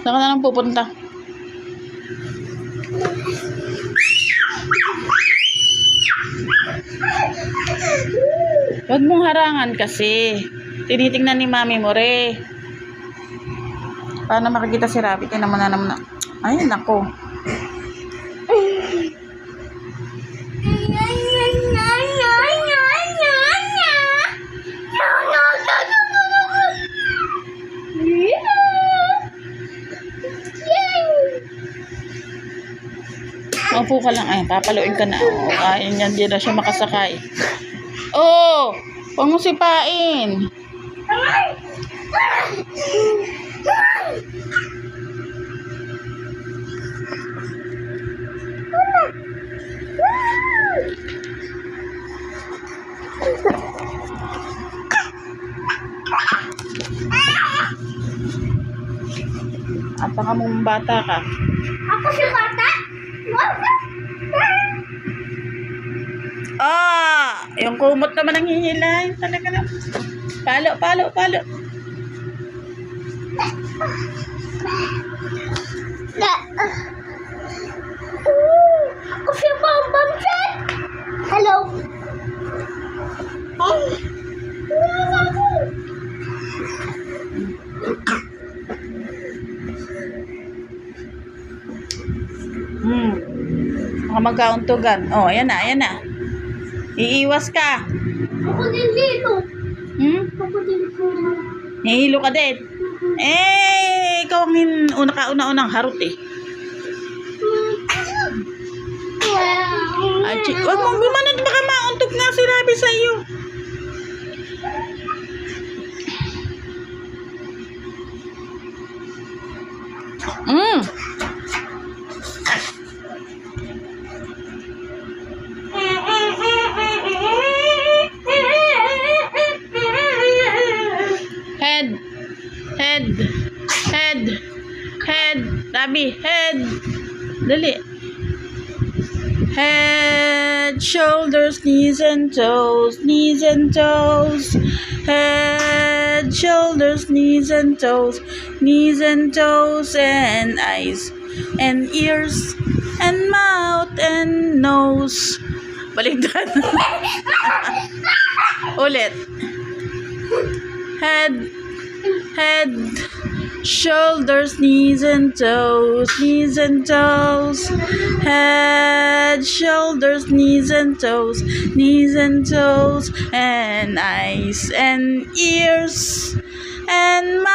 Saan ka na lang pupunta? Huwag mong harangan kasi. Tinitingnan ni mami mo re. Paano makikita si Rabbit? Yan naman na. Ay, nako. Maupo ka lang. Ay, papaluin ka na. Oh, kain yan. Di na siya makasakay. Oh! Huwag mo sipain. At baka mong bata ka. Ako si bata? Yung kumot naman ang hihilahin. Talaga na. Palo. Ako si Bambam Chat. Hello. Baka magkauntugan. Oh, ayan na. Iiwas ka. Ako din dito. Ako din dito. Nahihilo ka din. Ikaw ang unang harot eh. Huwag mong gumanod, baka mauntog nga si Rabi sa iyo. Head. Rabi, head. Dali. Head, shoulders, knees and toes. Head, shoulders, knees and toes, and eyes, and ears, and mouth, and nose. Baligtad. Ulit. Head, shoulders, knees and toes. Head, shoulders, knees and toes, and eyes, and ears, and mouth.